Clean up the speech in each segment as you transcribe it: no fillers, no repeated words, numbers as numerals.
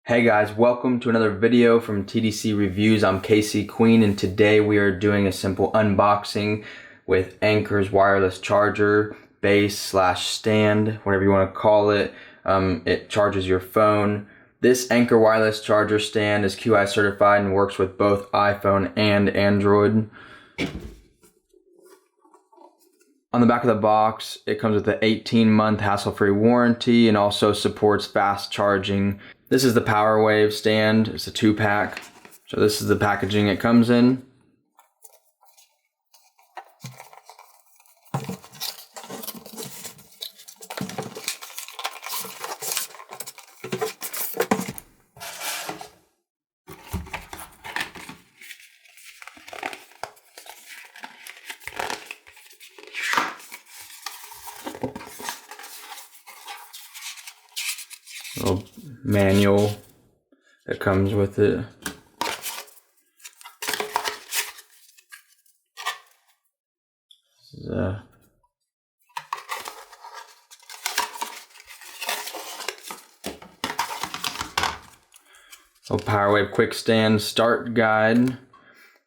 Hey guys, welcome to another video from TDC Reviews. I'm Casey Queen, and today we are doing a simple unboxing with Anker's wireless charger, base/stand, whatever you want to call it. It charges your phone. This Anker wireless charger stand is QI certified and works with both iPhone and Android. On the back of the box, it comes with an 18-month hassle-free warranty and also supports fast charging. This is the PowerWave stand. It's a 2-pack. So this is the packaging it comes in. Little manual that comes with it. This is a little PowerWave quick stand start guide,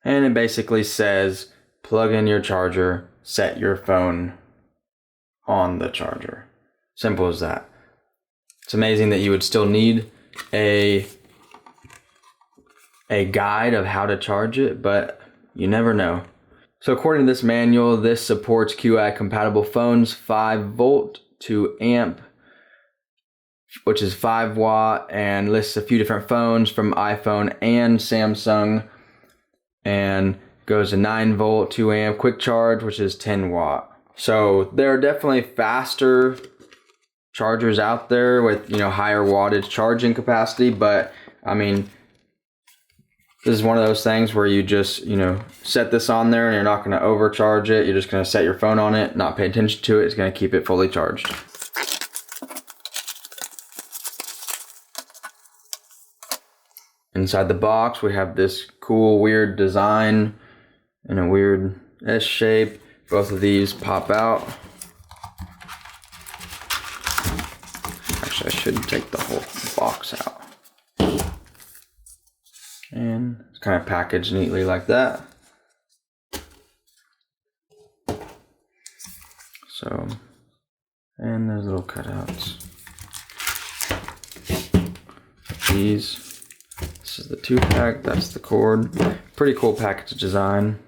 and it basically says plug in your charger, set your phone on the charger. Simple as that. It's amazing that you would still need a guide of how to charge it, but you never know. So according to this manual, this supports QI compatible phones, 5 volt to amp, which is 5 watt, and lists a few different phones from iPhone and Samsung, and goes to 9 volt, 2 amp, quick charge, which is 10 watt. So there are definitely faster chargers out there with, higher wattage charging capacity, but I mean, this is one of those things where you just, set this on there and you're not going to overcharge it. You're just going to set your phone on it, not pay attention to it. It's going to keep it fully charged. Inside the box, we have this cool, weird design in a weird S shape. Both of these pop out. I should take the whole box out. And it's kind of packaged neatly like that. So, and there's little cutouts. These, this is the 2-pack, that's the cord. Pretty cool package design.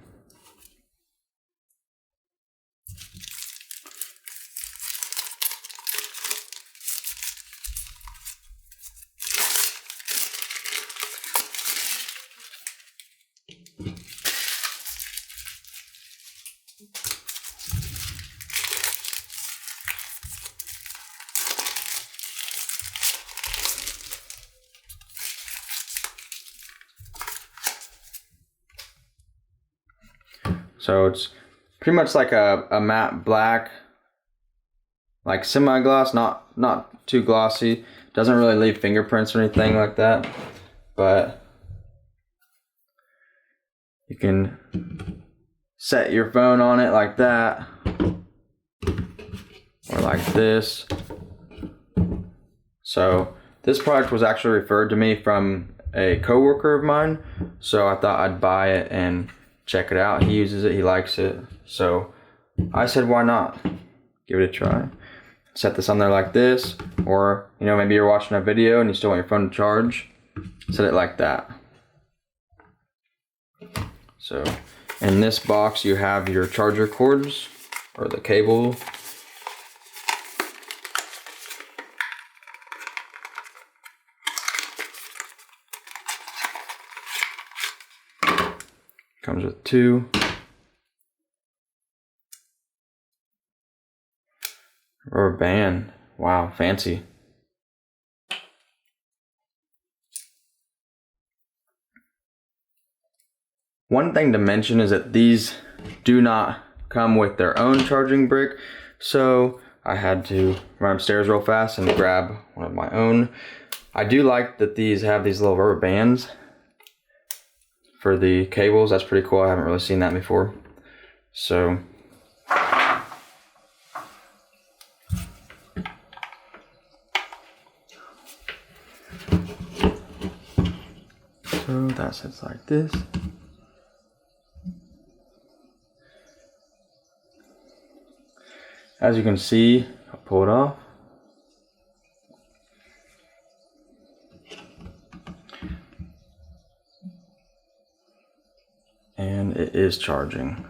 So it's pretty much like a matte black, like semi-gloss, not too glossy. Doesn't really leave fingerprints or anything like that, but you can set your phone on it like that, or like this. So this product was actually referred to me from a coworker of mine, so I thought I'd buy it and check it out. He uses it, he likes it, so I said why not give it a try. Set this on there like this, or maybe you're watching a video and you still want your phone to charge, set it like that. So in this box you have your charger cords, or the cable. Comes with 2. Rubber band. Wow, fancy. One thing to mention is that these do not come with their own charging brick, so I had to run upstairs real fast and grab one of my own. I do like that these have these little rubber bands for the cables. That's pretty cool. I haven't really seen that before. So So that sits like this. As you can see, I'll pull it off. And it is charging.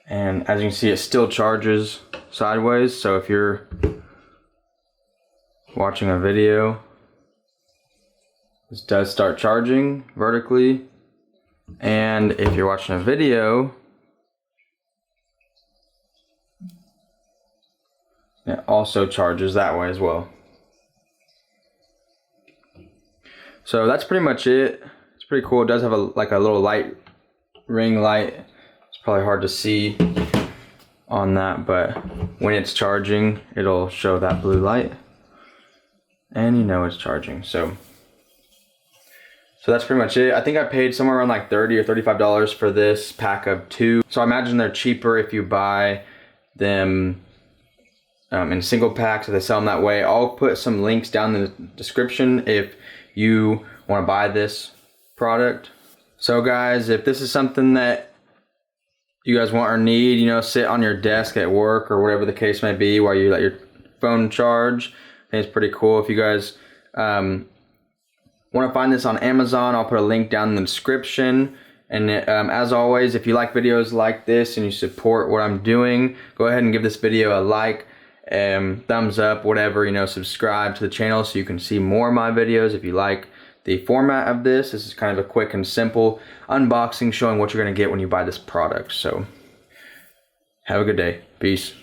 And as you can see, it still charges sideways. So if you're watching a video, this does start charging vertically. And if you're watching a video, it also charges that way as well. So that's pretty much it. It's pretty cool. It does have a little light, ring light. It's probably hard to see on that, but when it's charging, it'll show that blue light, and you know it's charging. So that's pretty much it. I think I paid somewhere around like $30 or $35 for this pack of 2. So I imagine they're cheaper if you buy them in single packs, if they sell them that way. I'll put some links down in the description if you want to buy this product. So guys, if this is something that you guys want or need, you know, sit on your desk at work or whatever the case may be while you let your phone charge, I think it's pretty cool. If you guys want to find this on Amazon, I'll put a link down in the description. And as always, if you like videos like this and you support what I'm doing, go ahead and give this video a like, thumbs up, whatever, you know, subscribe to the channel so you can see more of my videos. If you like the format of this is kind of a quick and simple unboxing showing what you're going to get when you buy this product. So have a good day. Peace.